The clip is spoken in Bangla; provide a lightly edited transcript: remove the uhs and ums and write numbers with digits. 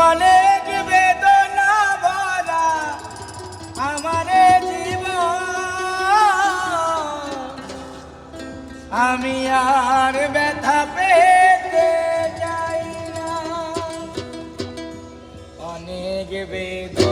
অনেক বেদনা ভরা আমার জীবন, আমি আর ব্যথা পেতে চাই না। অনেক বেদনা